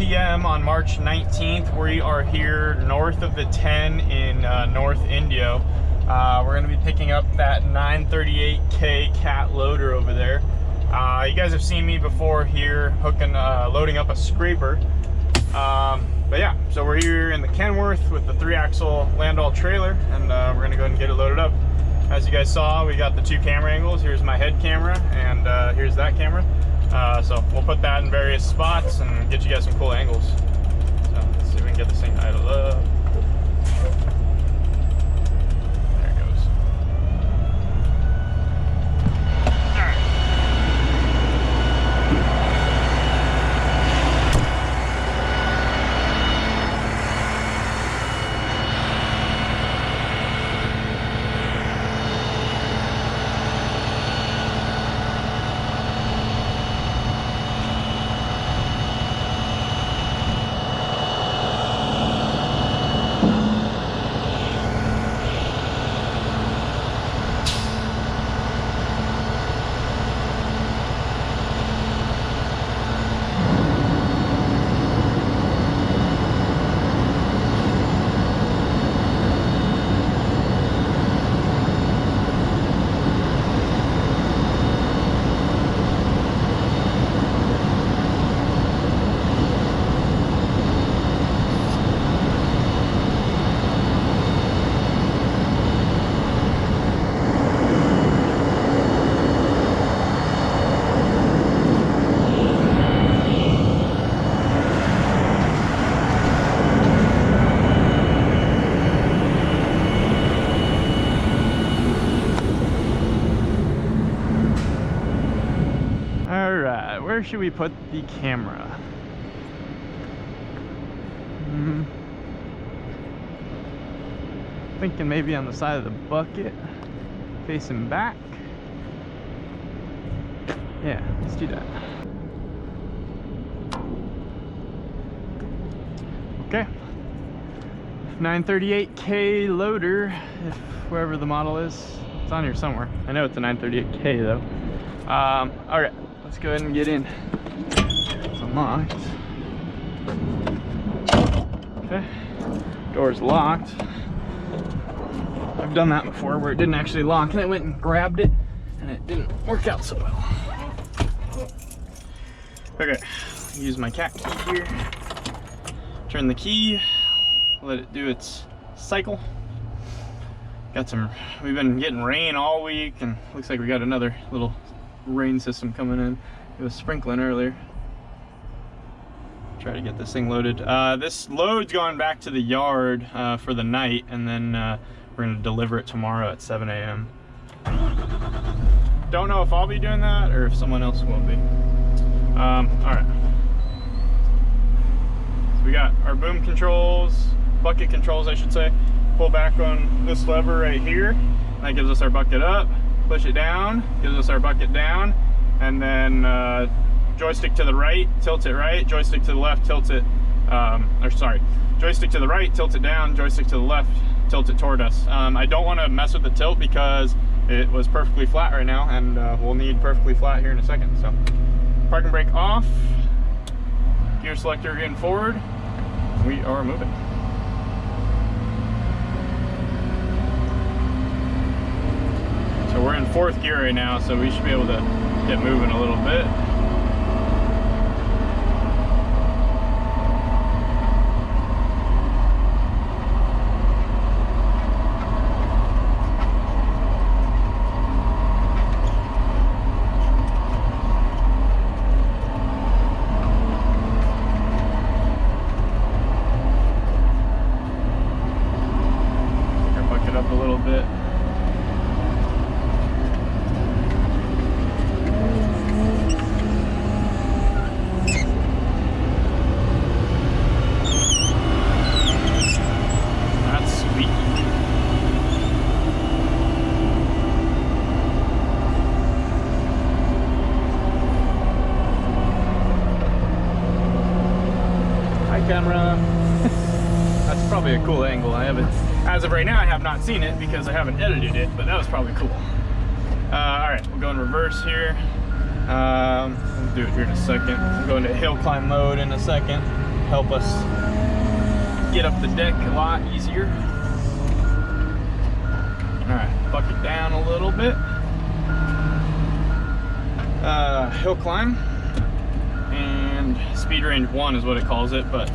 p.m. on March 19th. We are here north of the 10 in North Indio. We're going to be picking up that 938K cat loader over there. You guys have seen me before here loading up a scraper. But yeah, so we're here in the Kenworth with the 3-axle landoll trailer, and we're going to go ahead and get it loaded up. As you guys saw, we got the 2 camera angles. Here's my head camera, and here's that camera. So we'll put that in various spots and get you guys some cool angles. So let's see if we can get this thing idled up. There it goes. Where should we put the camera? Thinking maybe on the side of the bucket, facing back. Yeah, let's do that. Okay. 938K loader, if wherever the model is. It's on here somewhere. I know it's a 938K though. Alright. Let's go ahead and get in. It's unlocked. Okay. Door's locked. I've done that before where it didn't actually lock and I went and grabbed it and it didn't work out so well. Okay, use my cat key here. Turn the key, let it do its cycle. We've been getting rain all week and looks like we got another little rain system coming in. It was sprinkling earlier. Try to get this thing loaded. This load's going back to the yard for the night, and then we're gonna deliver it tomorrow at 7 a.m. Don't know if I'll be doing that or if someone else will be. All right. So we got our boom controls, bucket controls, I should say. Pull back on this lever right here. That gives us our bucket up. Push it down, gives us our bucket down, and then joystick to the right, tilt it right, joystick to the left, tilt it, joystick to the right, tilt it down, joystick to the left, tilt it toward us. I don't want to mess with the tilt because it was perfectly flat right now, and we'll need perfectly flat here in a second. So parking brake off, gear selector in forward, we are moving. So we're in 4th gear right now, so we should be able to get moving a little bit. Buck it up a little bit. Camera. That's probably a cool angle. I haven't, as of right now, I have not seen it because I haven't edited it, but that was probably cool. All right, we'll go in reverse here. We'll do it here in a second. We'll go into hill climb mode in a second. help us get up the deck a lot easier. All right, bucket down a little bit. Hill climb and speed range 1 is what it calls it, but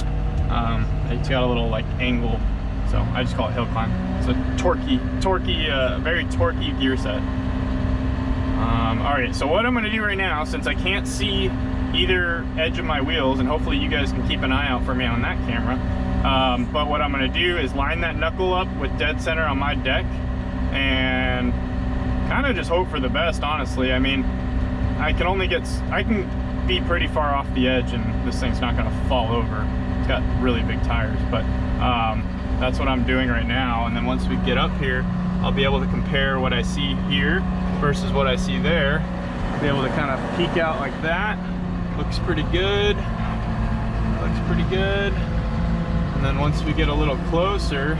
it's got a little like angle, so I just call it hill climb. It's a very torquey gear set. All right, so what I'm gonna do right now, since I can't see either edge of my wheels, and hopefully you guys can keep an eye out for me on that camera, but what I'm gonna do is line that knuckle up with dead center on my deck and kind of just hope for the best, honestly. I mean, I can be pretty far off the edge and this thing's not gonna fall over. It's got really big tires, but that's what I'm doing right now. And then once we get up here, I'll be able to compare what I see here versus what I see there. I'll be able to kind of peek out like that. Looks pretty good. Looks pretty good. And then once we get a little closer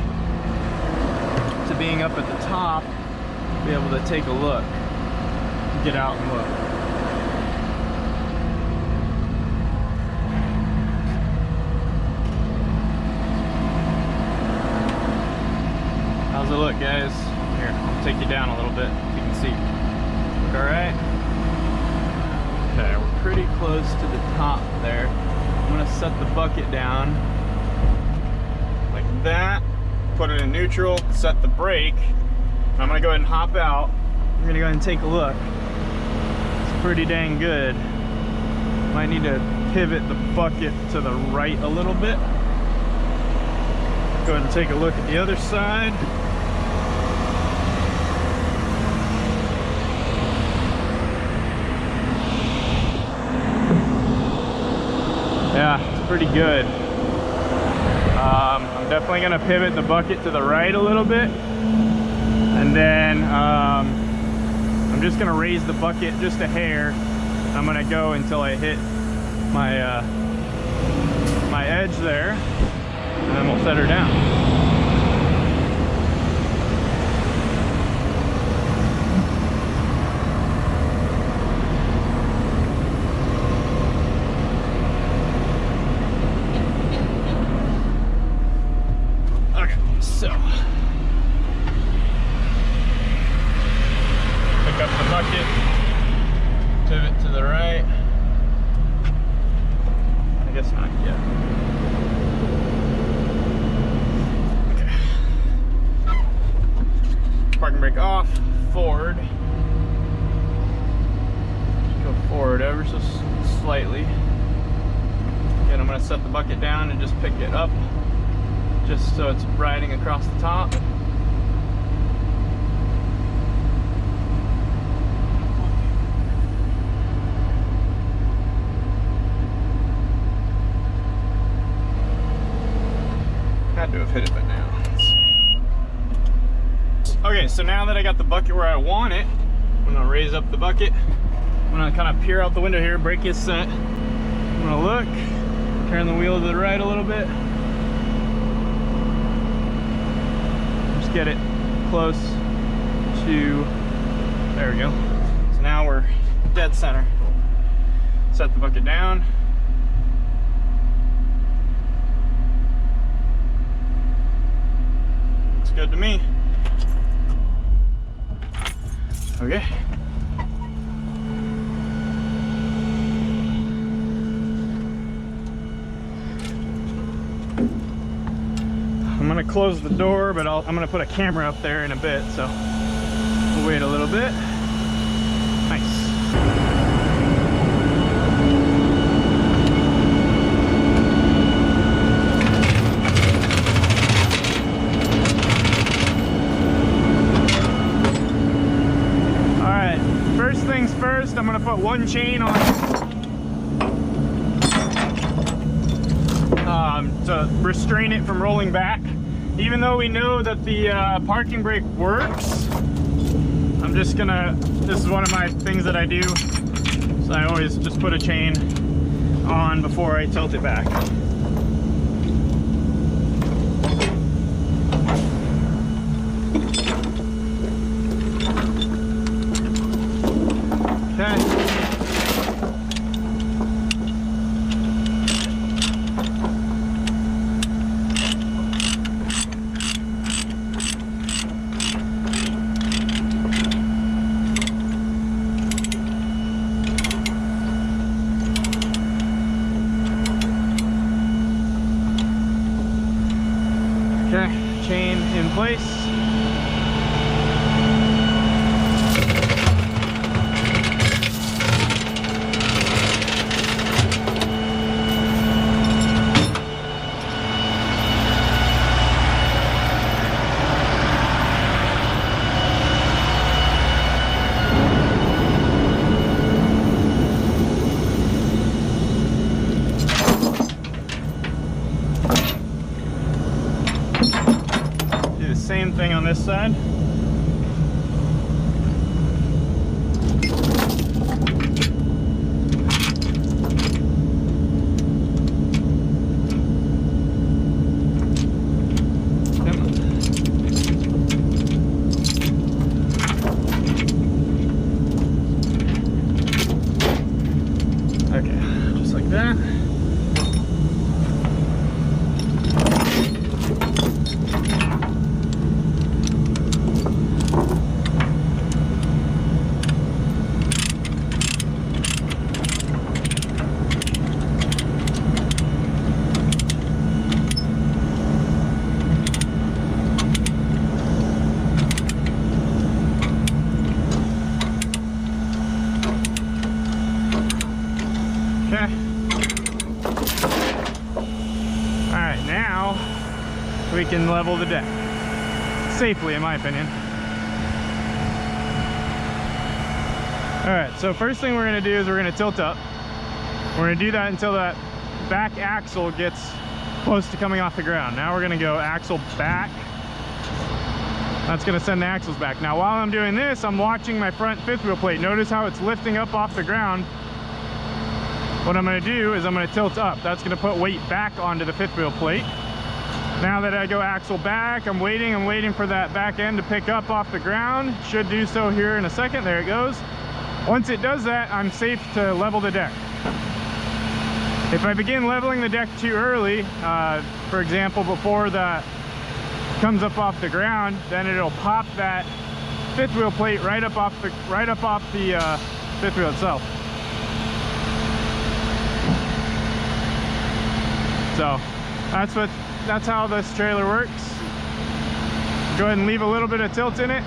to being up at the top, be able to take a look, get out and look. How's it look, guys? Here, I'll take you down a little bit so you can see. Look all right? Okay, we're pretty close to the top there. I'm gonna set the bucket down like that, put it in neutral, set the brake. I'm gonna go ahead and hop out. I'm gonna go ahead and take a look. It's pretty dang good. Might need to pivot the bucket to the right a little bit. Go ahead and take a look at the other side. Yeah, it's pretty good. I'm definitely gonna pivot the bucket to the right a little bit. And then I'm just gonna raise the bucket just a hair. I'm gonna go until I hit my, my edge there. And then we'll set her down. So, pick up the bucket, pivot to the right. I guess not yet. Okay. Parking brake off, forward. Just go forward ever so slightly. Again, I'm going to set the bucket down and just pick it up, just so it's riding across the top. Had to have hit it by now. Okay, so now that I got the bucket where I want it, I'm gonna raise up the bucket. I'm gonna kind of peer out the window here, brake is set. I'm gonna look, turn the wheel to the right a little bit. Get it close to, there we go. So now we're dead center. Set the bucket down. Looks good to me. Okay. I'm gonna close the door, but I'm gonna put a camera up there in a bit, so we'll wait a little bit. Nice. All right, first things first, I'm gonna put one chain on to restrain it from rolling back. Even though we know that the parking brake works, I'm just gonna, this is one of my things that I do, so I always just put a chain on before I tilt it back. Okay. Okay, chain in place. Same thing on this side. Okay, just like that. Okay. Alright, now we can level the deck. Safely, in my opinion. Alright, so first thing we're going to do is we're going to tilt up. We're going to do that until that back axle gets close to coming off the ground. Now we're going to go axle back. That's going to send the axles back. Now while I'm doing this, I'm watching my front fifth wheel plate. Notice how it's lifting up off the ground. What I'm going to do is I'm going to tilt up. That's going to put weight back onto the fifth wheel plate. Now that I go axle back, I'm waiting for that back end to pick up off the ground. Should do so here in a second. There it goes. Once it does that, I'm safe to level the deck. If I begin leveling the deck too early, for example, before that comes up off the ground, then it'll pop that fifth wheel plate right up off the fifth wheel itself. So that's how this trailer works. Go ahead and leave a little bit of tilt in it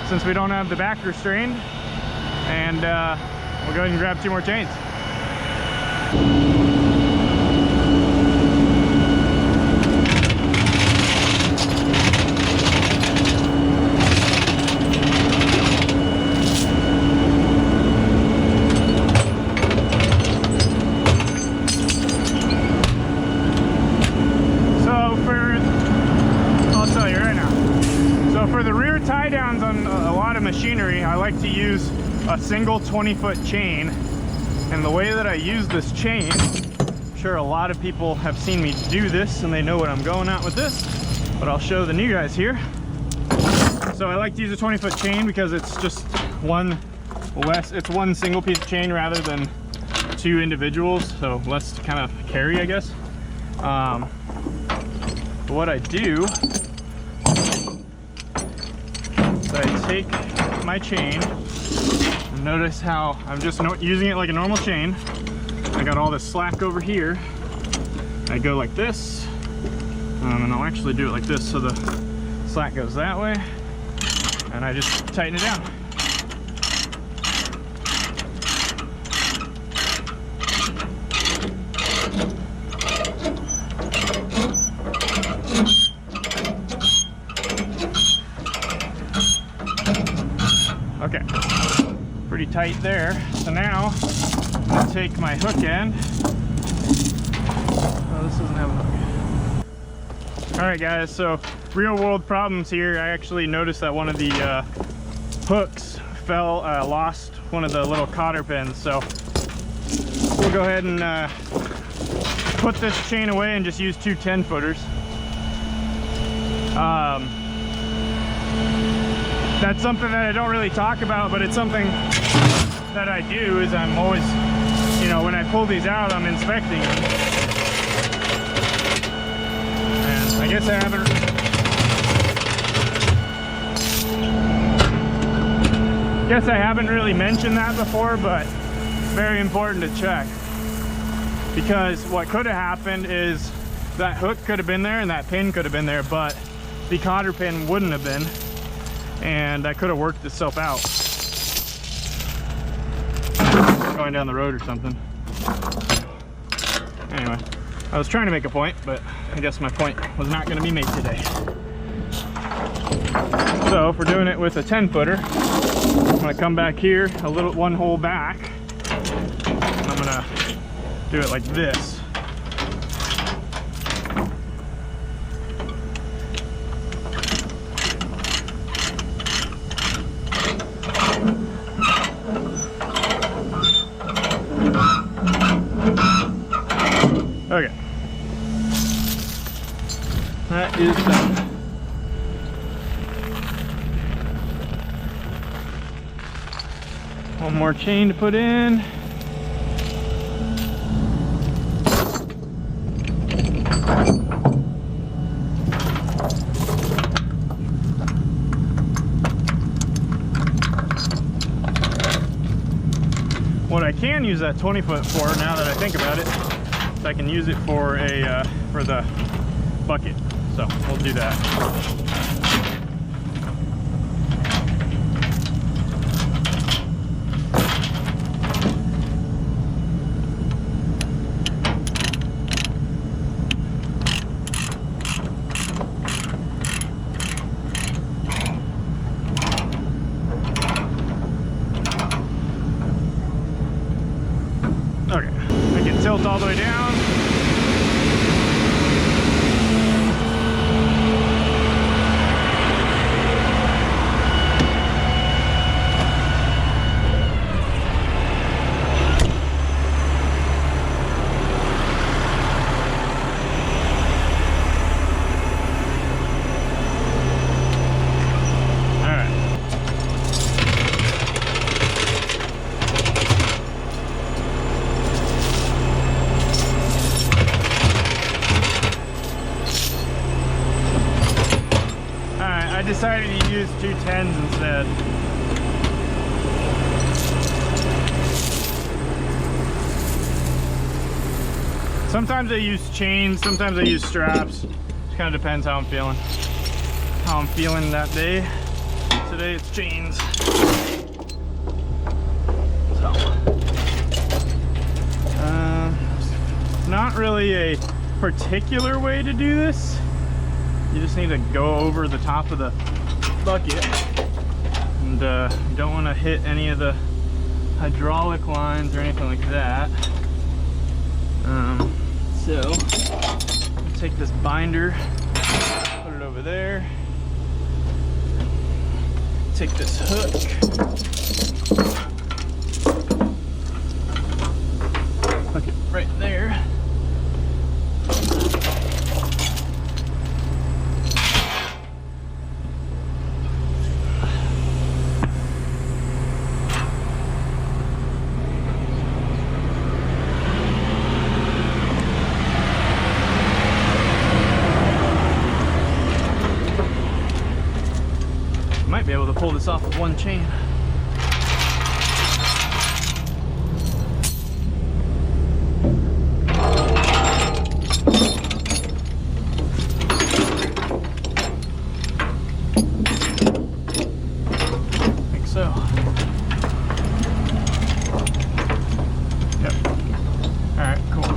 since we don't have the back restrained, and we'll go ahead and grab 2 more chains. Machinery, I like to use a single 20-foot chain, and the way that I use this chain, I'm sure a lot of people have seen me do this and they know what I'm going at with this, but I'll show the new guys here. So I like to use a 20-foot chain because it's just one single piece of chain rather than 2 individuals, so less to kind of carry, I guess. But what I do is I take my chain, and notice how I'm just using it like a normal chain. I got all this slack over here. I go like this, and I'll actually do it like this so the slack goes that way, and I just tighten it down. Okay, pretty tight there. So now I'm gonna take my hook end. Oh, this doesn't have a hook. All right, guys. So real world problems here. I actually noticed that one of the hooks lost one of the little cotter pins. So we'll go ahead and put this chain away and just use 2 10-footers. That's something that I don't really talk about, but it's something that I do. Is I'm always, you know, when I pull these out, I'm inspecting them. And I guess I haven't really mentioned that before, but it's very important to check, because what could have happened is That hook could have been there and that pin could have been there, but the cotter pin wouldn't have been, and that could have worked itself out going down the road or something. Anyway, I was trying to make a point, but I guess my point was not going to be made today. So if we're doing it with a 10-footer, I'm going to come back here a little, one hole back, and I'm going to do it like this. Okay, that is done. One more chain to put in. What I can use that 20-foot for, now that I think about it, is I can use it for a for the bucket. So we'll do that. Okay, I can tilt all the way down. I decided to use two 10s instead. Sometimes I use chains, sometimes I use straps. Just kind of depends how I'm feeling. How I'm feeling that day. Today it's chains. So, not really a particular way to do this. You just need to go over the top of the bucket, and you don't want to hit any of the hydraulic lines or anything like that. So I'll take this binder, put it over there, take this hook, hook it right there. Might be able to pull this off with one chain. I think so. Yep. Alright, cool.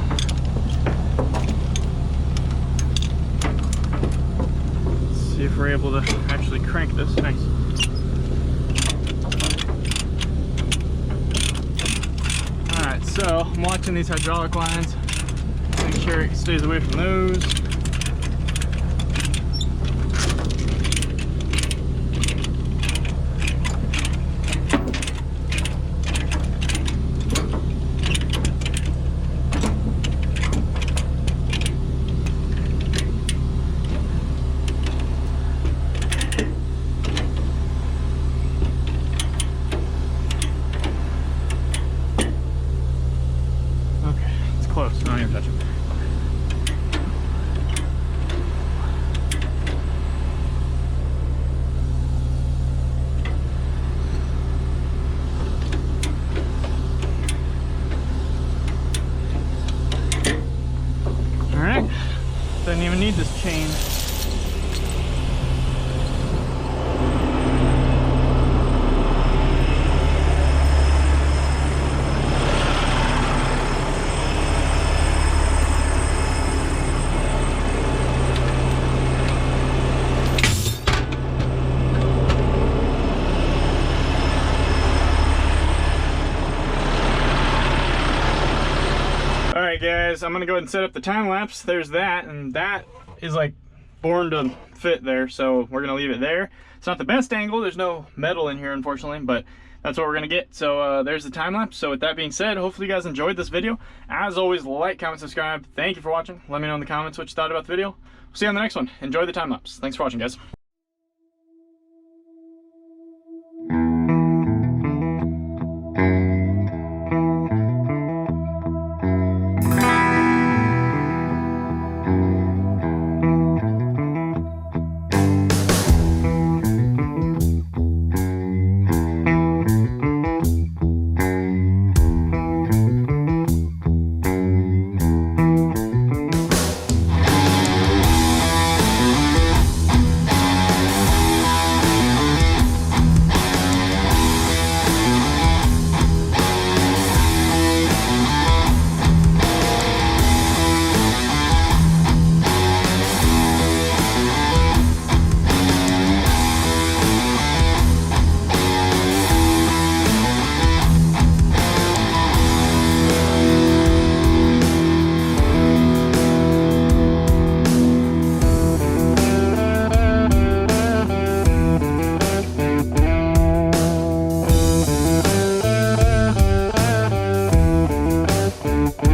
Let's see if we're able to actually crank this. Nice. Alright, so I'm watching these hydraulic lines. Make sure it stays away from those. Close, don't even touch it. Didn't even need this chain. Alright guys, I'm gonna go ahead and set up the time lapse. There's that, and that is like born to fit there, so we're gonna leave it there. It's not the best angle, there's no metal in here unfortunately, but that's what we're gonna get. So there's the time lapse. So with that being said, hopefully you guys enjoyed this video. As always, like, comment, subscribe. Thank you for watching. Let me know in the comments what you thought about the video. We'll see you on the next one. Enjoy the time lapse. Thanks for watching, guys.